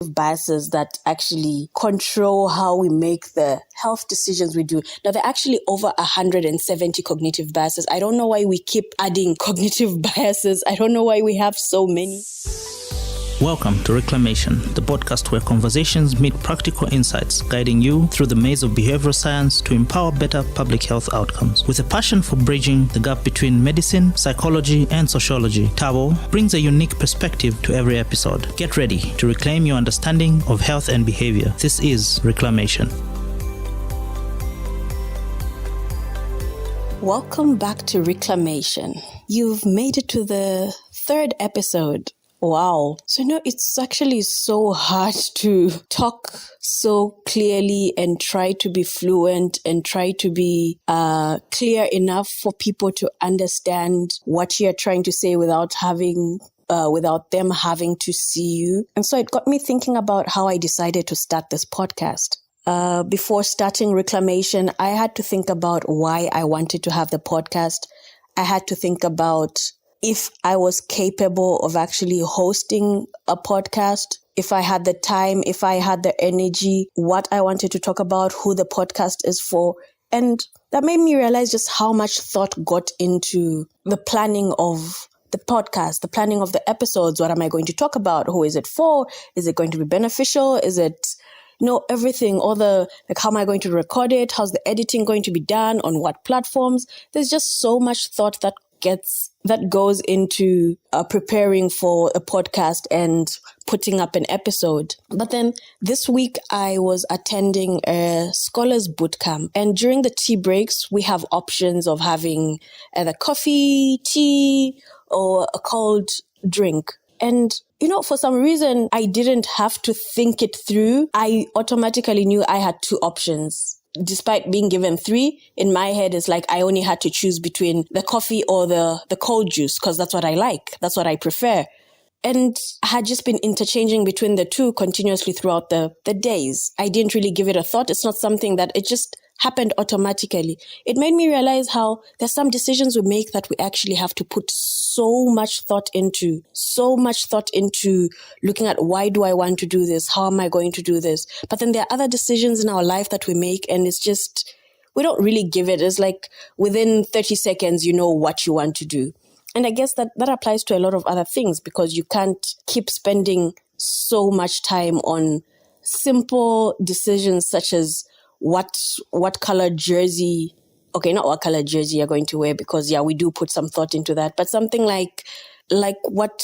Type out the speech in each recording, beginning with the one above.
biases that actually control how we make the health decisions we do. Now, there are actually over 170 cognitive biases. I don't know why we keep adding cognitive biases. I don't know why we have so many. Welcome to Reclamation, the podcast where conversations meet practical insights, guiding you through the maze of behavioral science to empower better public health outcomes. With a passion for bridging the gap between medicine, psychology, and sociology, Tabo brings a unique perspective to every episode. Get ready to reclaim your understanding of health and behavior. This is Reclamation. Welcome back to Reclamation. You've made it to the third episode. Wow. So, it's actually so hard to talk so clearly and try to be fluent and try to be clear enough for people to understand what you're trying to say without them having to see you. And so it got me thinking about how I decided to start this podcast. Before starting Reclamation, I had to think about why I wanted to have the podcast. I had to think about if I was capable of actually hosting a podcast, if I had the time, if I had the energy, what I wanted to talk about, who the podcast is for. And that made me realize just how much thought got into the planning of the podcast, the planning of the episodes. What am I going to talk about? Who is it for? Is it going to be beneficial? Is it, everything, all the, how am I going to record it? How's the editing going to be done? On what platforms? There's just so much thought that goes into preparing for a podcast and putting up an episode. But then this week I was attending a scholars bootcamp, and during the tea breaks we have options of having either coffee, tea, or a cold drink. And for some reason I didn't have to think it through. I automatically knew I had two options. Despite being given three, in my head, it's like I only had to choose between the coffee or the cold juice, because that's what I like. That's what I prefer. And I had just been interchanging between the two continuously throughout the days. I didn't really give it a thought. It's not something that it just happened automatically. It made me realize how there's some decisions we make that we actually have to put so much thought into looking at, why do I want to do this? How am I going to do this? But then there are other decisions in our life that we make, and it's just, we don't really give it. It's like within 30 seconds, you know what you want to do. And I guess that applies to a lot of other things, because you can't keep spending so much time on simple decisions such as what color jersey, not what color jersey you're going to wear, because we do put some thought into that, but something like what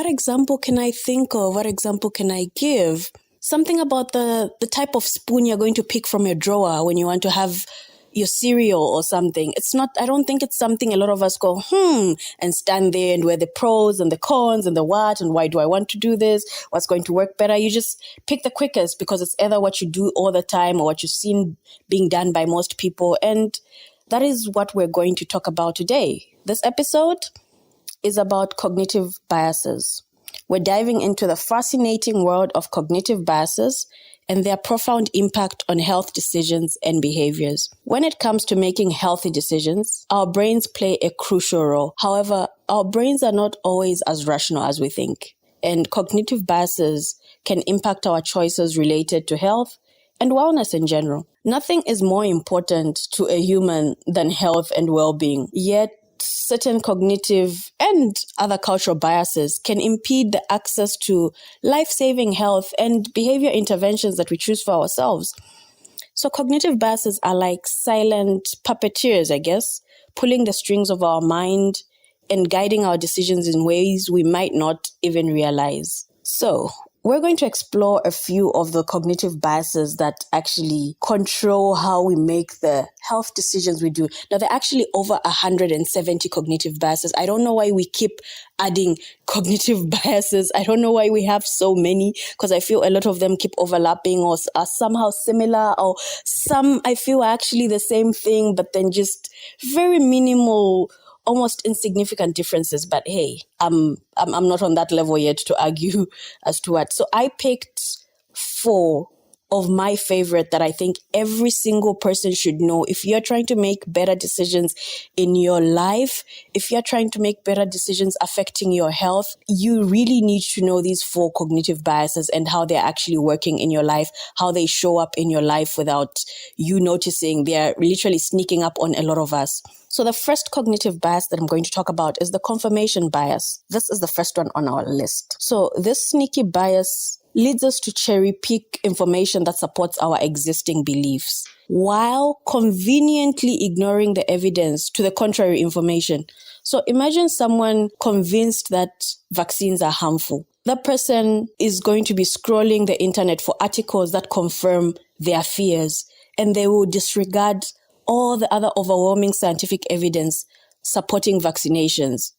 example can I think of? What example can I give? Something about the type of spoon you're going to pick from your drawer when you want to have your cereal or something. I don't think it's something a lot of us go, and stand there and weigh the pros and the cons and the what and why do I want to do this? What's going to work better? You just pick the quickest, because it's either what you do all the time or what you've seen being done by most people. And that is what we're going to talk about today. This episode is about cognitive biases. We're diving into the fascinating world of cognitive biases and their profound impact on health decisions and behaviors. When it comes to making healthy decisions, our brains play a crucial role. However, our brains are not always as rational as we think, and cognitive biases can impact our choices related to health and wellness in general. Nothing is more important to a human than health and well-being, yet certain cognitive and other cultural biases can impede the access to life-saving health and behavior interventions that we choose for ourselves. So cognitive biases are like silent puppeteers, I guess, pulling the strings of our mind and guiding our decisions in ways we might not even realize. So we're going to explore a few of the cognitive biases that actually control how we make the health decisions we do. Now, there are actually over 170 cognitive biases. I don't know why we keep adding cognitive biases. I don't know why we have so many, because I feel a lot of them keep overlapping or are somehow similar, or some I feel are actually the same thing, but then just very minimal, almost insignificant differences. But hey, I'm not on that level yet to argue as to what. So I picked 4 of my favorite that I think every single person should know. If you're trying to make better decisions in your life, if you're trying to make better decisions affecting your health, you really need to know these 4 cognitive biases and how they're actually working in your life, how they show up in your life without you noticing. They're literally sneaking up on a lot of us. So the first cognitive bias that I'm going to talk about is the confirmation bias. This is the first one on our list. So this sneaky bias leads us to cherry pick information that supports our existing beliefs, while conveniently ignoring the evidence to the contrary information. So imagine someone convinced that vaccines are harmful. That person is going to be scrolling the internet for articles that confirm their fears, and they will disregard all the other overwhelming scientific evidence supporting vaccinations.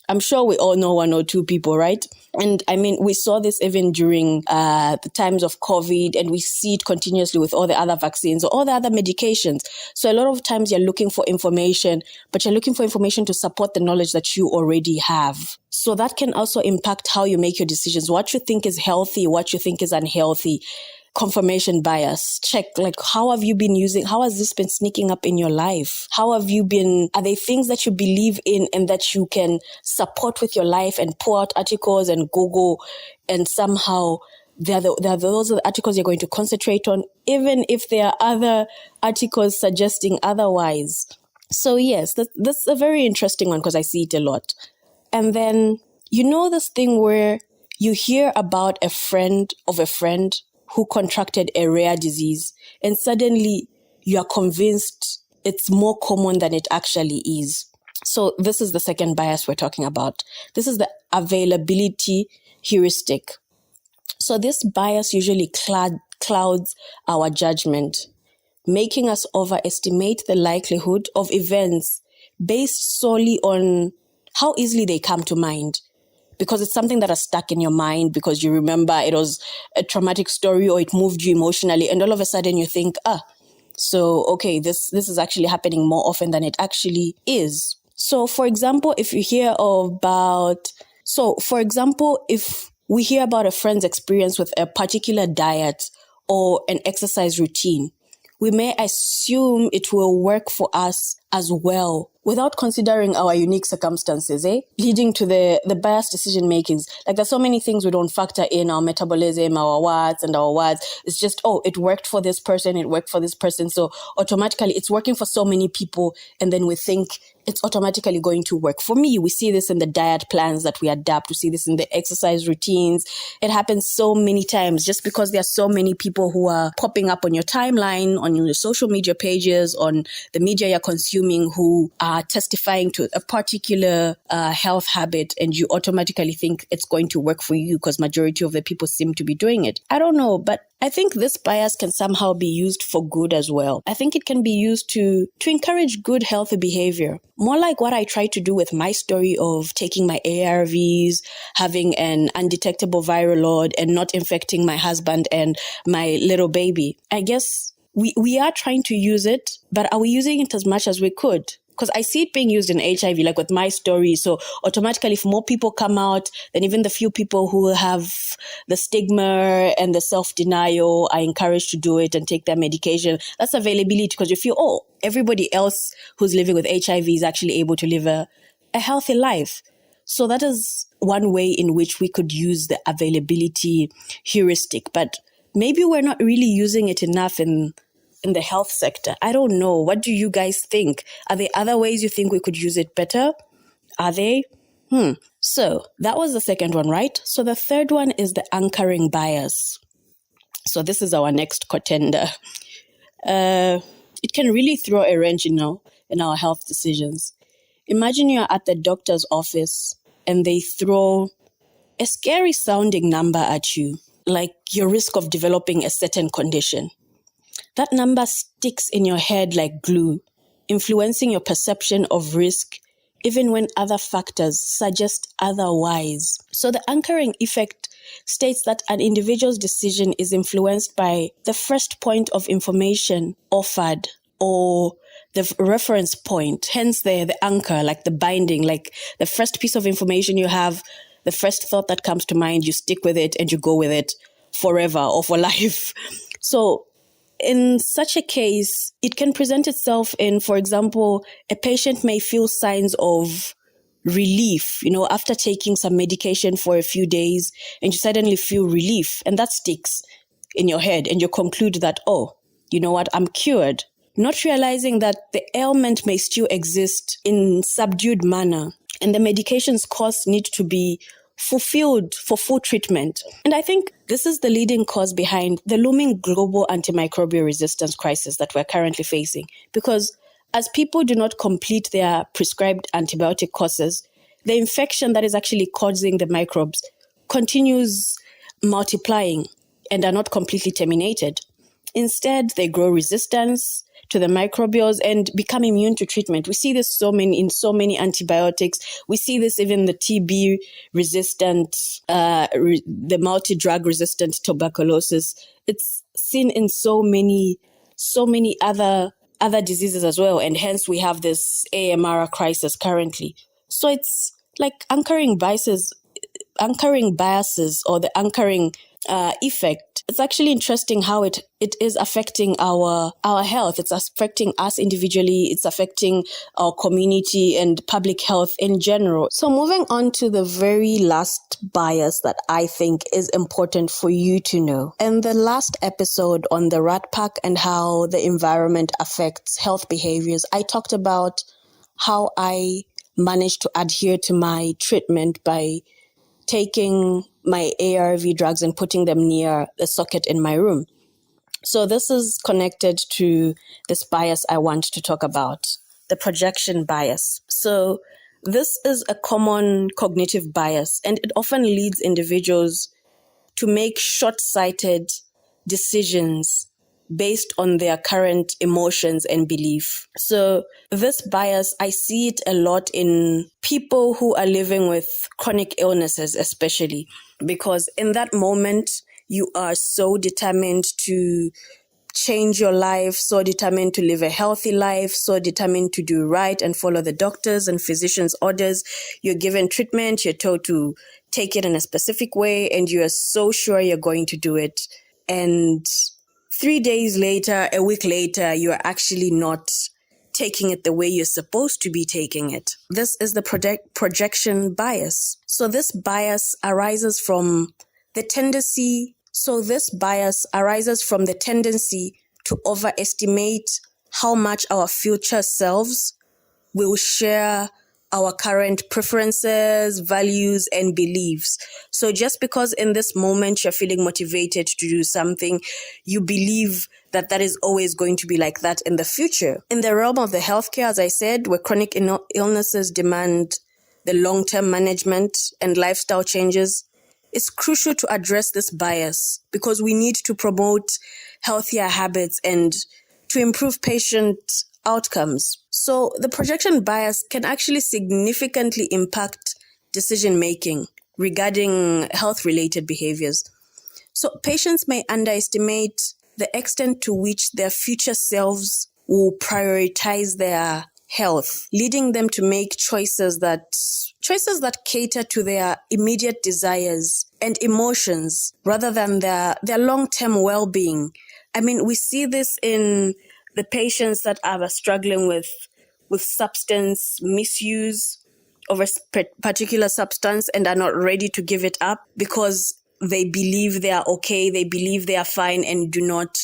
I'm sure we all know 1 or 2 people, right? And I mean, we saw this even during the times of COVID, and we see it continuously with all the other vaccines or all the other medications. So a lot of times you're looking for information, but you're looking for information to support the knowledge that you already have. So that can also impact how you make your decisions, what you think is healthy, what you think is unhealthy. Confirmation bias. Check, like, how has this been sneaking up in your life? Are they things that you believe in and that you can support with your life and pull out articles and Google, and somehow those are the articles you're going to concentrate on, even if there are other articles suggesting otherwise. So yes, that's a very interesting one because I see it a lot. And then, this thing where you hear about a friend of a friend who contracted a rare disease, and suddenly you are convinced it's more common than it actually is. So this is the second bias we're talking about. This is the availability heuristic. So this bias usually clouds our judgment, making us overestimate the likelihood of events based solely on how easily they come to mind. Because it's something that is stuck in your mind because you remember it was a traumatic story or it moved you emotionally, and all of a sudden you think, so okay, this is actually happening more often than it actually is. So for example, if we hear about a friend's experience with a particular diet or an exercise routine, we may assume it will work for us as well without considering our unique circumstances, leading to the biased decision makings. Like, there's so many things we don't factor in: our metabolism, our watts. It's just, it worked for this person, so automatically it's working for so many people, and then we think it's automatically going to work for me. We see this in the diet plans that we adapt. We see this in the exercise routines. It happens so many times just because there are so many people who are popping up on your timeline, on your social media pages, on the media you're consuming, who are testifying to a particular health habit, and you automatically think it's going to work for you because majority of the people seem to be doing it. I don't know, but I think this bias can somehow be used for good as well. I think it can be used to encourage good, healthy behavior. More like what I try to do with my story of taking my ARVs, having an undetectable viral load, and not infecting my husband and my little baby. I guess we are trying to use it, but are we using it as much as we could? Because I see it being used in HIV, like with my story. So automatically, if more people come out, then even the few people who have the stigma and the self-denial are encouraged to do it and take their medication. That's availability, because you feel, everybody else who's living with HIV is actually able to live a healthy life. So that is one way in which we could use the availability heuristic. But maybe we're not really using it enough in the health sector. I don't know. What do you guys think? Are there other ways you think we could use it better? Are they? So that was the second one, right? So the third one is the anchoring bias. So this is our next contender. It can really throw a wrench, in our health decisions. Imagine you're at the doctor's office and they throw a scary sounding number at you, like your risk of developing a certain condition. That number sticks in your head like glue, influencing your perception of risk, even when other factors suggest otherwise. So the anchoring effect states that an individual's decision is influenced by the first point of information offered, or the reference point, hence the anchor, like the binding, like the first piece of information you have, the first thought that comes to mind, you stick with it and you go with it forever or for life. So in such a case, it can present itself in, for example, a patient may feel signs of relief, after taking some medication for a few days, and you suddenly feel relief, and that sticks in your head, and you conclude that, oh, you know what, I'm cured, not realizing that the ailment may still exist in subdued manner, and the medication's course need to be fulfilled for full treatment. And I think this is the leading cause behind the looming global antimicrobial resistance crisis that we're currently facing. Because as people do not complete their prescribed antibiotic courses, the infection that is actually causing the microbes continues multiplying and are not completely terminated. Instead, they grow resistance to the microbials and become immune to treatment. We see this in so many antibiotics. We see this even the TB resistant, the multi-drug resistant tuberculosis. It's seen in so many other diseases as well. And hence we have this AMR crisis currently. So it's like anchoring biases or the anchoring effect. It's actually interesting how it is affecting our health. It's affecting us individually. It's affecting our community and public health in general. So moving on to the very last bias that I think is important for you to know. In the last episode on the rat pack and how the environment affects health behaviors, I talked about how I managed to adhere to my treatment by taking my ARV drugs and putting them near the socket in my room. So this is connected to this bias I want to talk about, the projection bias. So this is a common cognitive bias, and it often leads individuals to make short-sighted decisions based on their current emotions and belief. So this bias, I see it a lot in people who are living with chronic illnesses, especially because in that moment, you are so determined to change your life, so determined to live a healthy life, so determined to do right and follow the doctors' and physicians' orders. You're given treatment, you're told to take it in a specific way, and you are so sure you're going to do it. And 3 days later, a week later, you are actually not taking it the way you're supposed to be taking it. This is the projection bias. So this bias arises from the tendency to overestimate how much our future selves will share our current preferences, values, and beliefs. So just because in this moment you're feeling motivated to do something, you believe that is always going to be like that in the future. In the realm of the healthcare, as I said, where chronic illnesses demand the long-term management and lifestyle changes, it's crucial to address this bias because we need to promote healthier habits and to improve patient outcomes. So the projection bias can actually significantly impact decision-making regarding health-related behaviors. So patients may underestimate the extent to which their future selves will prioritize their health, leading them to make choices that cater to their immediate desires and emotions rather than their long-term well-being. I mean, we see this in the patients that are struggling with substance misuse of a particular substance and are not ready to give it up because they believe they are okay, they believe they are fine, and do not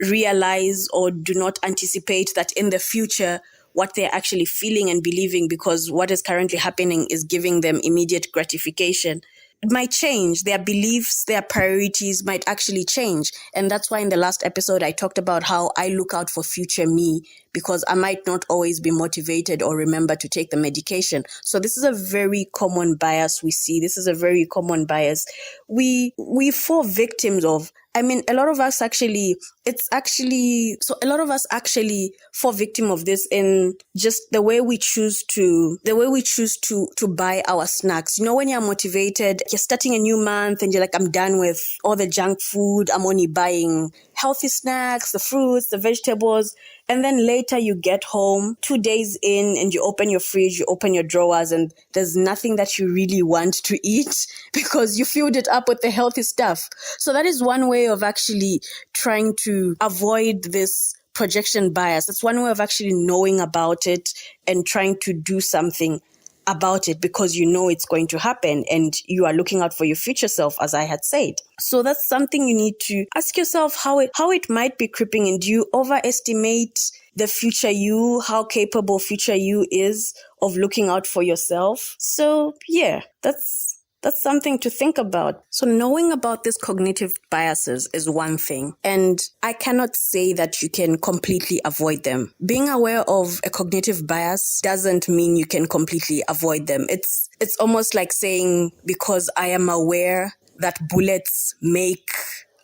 realize or do not anticipate that in the future what they're actually feeling and believing, because what is currently happening is giving them immediate gratification. It might change. Their beliefs, their priorities might actually change. And that's why in the last episode, I talked about how I look out for future me because I might not always be motivated or remember to take the medication. So this is a very common bias we see. This is a very common bias we fall victims of. I mean, a lot of us actually fall victim of this in just the way we choose to buy our snacks. You know, when you're motivated, you're starting a new month and you're like, I'm done with all the junk food. I'm only buying healthy snacks, the fruits, the vegetables. And then later you get home 2 days in and you open your fridge, you open your drawers, and there's nothing that you really want to eat because you filled it up with the healthy stuff. So that is one way of actually trying to avoid this projection bias. That's one way of actually knowing about it and trying to do something about it because you know it's going to happen and you are looking out for your future self, as I had said. So that's something you need to ask yourself how it might be creeping in. Do you overestimate the future you, how capable future you is of looking out for yourself? So yeah, that's something to think about. So knowing about these cognitive biases is one thing, and I cannot say that you can completely avoid them. Being aware of a cognitive bias doesn't mean you can completely avoid them. It's almost like saying, because I am aware that bullets make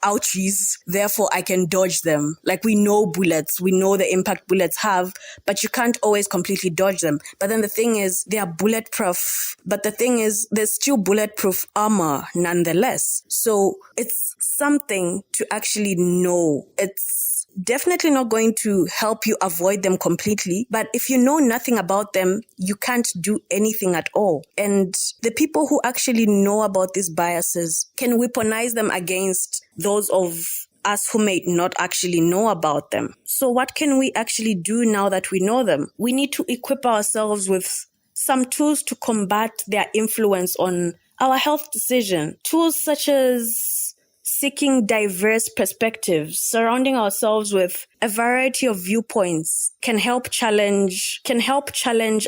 ouchies, therefore I can dodge them. Like, we know bullets, we know the impact bullets have, but you can't always completely dodge them. But then the thing is, they are bulletproof. But the thing is, there's still bulletproof armor nonetheless. So it's something to actually know. It's definitely not going to help you avoid them completely. But if you know nothing about them, you can't do anything at all. And the people who actually know about these biases can weaponize them against those of us who may not actually know about them. So what can we actually do now that we know them? We need to equip ourselves with some tools to combat their influence on our health decision. Tools such as seeking diverse perspectives, surrounding ourselves with a variety of viewpoints can help challenge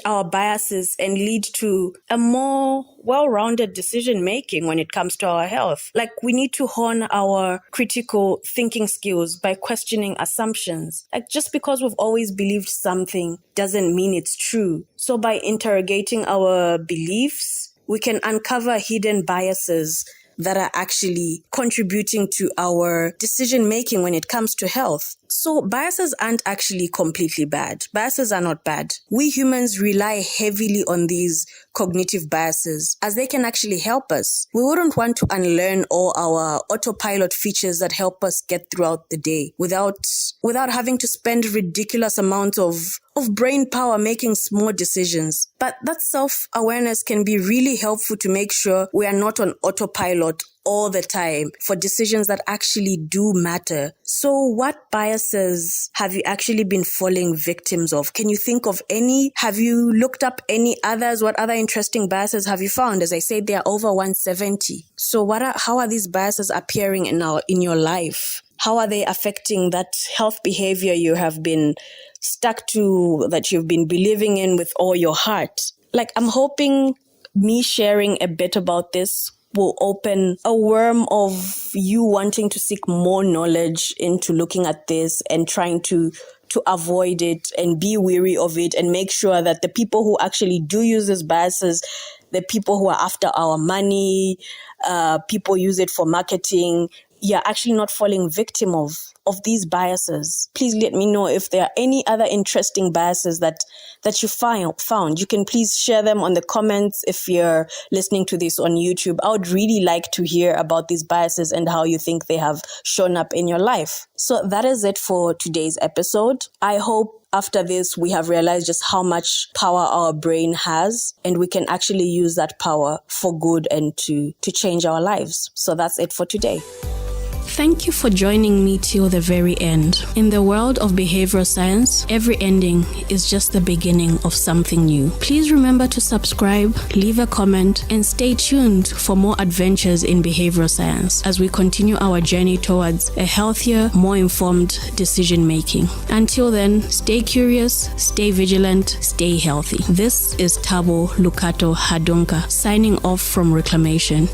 our biases and lead to a more well-rounded decision-making when it comes to our health. Like, we need to hone our critical thinking skills by questioning assumptions. Like, just because we've always believed something doesn't mean it's true. So by interrogating our beliefs, we can uncover hidden biases that are actually contributing to our decision-making when it comes to health. So biases aren't actually completely bad. Biases are not bad. We humans rely heavily on these cognitive biases as they can actually help us. We wouldn't want to unlearn all our autopilot features that help us get throughout the day without having to spend ridiculous amounts of brain power making small decisions. But that self-awareness can be really helpful to make sure we are not on autopilot all the time for decisions that actually do matter. So what biases have you actually been falling victims of? Can you think of any? Have you looked up any others? What other interesting biases have you found? As I said, there are over 170. So how are these biases appearing in your life? How are they affecting that health behavior you have been stuck to, that you've been believing in with all your heart? Like, I'm hoping me sharing a bit about this will open a worm of you wanting to seek more knowledge into looking at this and trying to avoid it and be wary of it and make sure that the people who actually do use these biases, the people who are after our money, people use it for marketing, you're actually not falling victim of these biases. Please let me know if there are any other interesting biases that you found. You can please share them on the comments if you're listening to this on YouTube. I would really like to hear about these biases and how you think they have shown up in your life. So that is it for today's episode. I hope after this, we have realized just how much power our brain has, and we can actually use that power for good and to change our lives. So that's it for today. Thank you for joining me till the very end. In the world of behavioral science, every ending is just the beginning of something new. Please remember to subscribe, leave a comment, and stay tuned for more adventures in behavioral science as we continue our journey towards a healthier, more informed decision making. Until then, stay curious, stay vigilant, stay healthy. This is Tabo Lukato Hadunka signing off from Reclamation.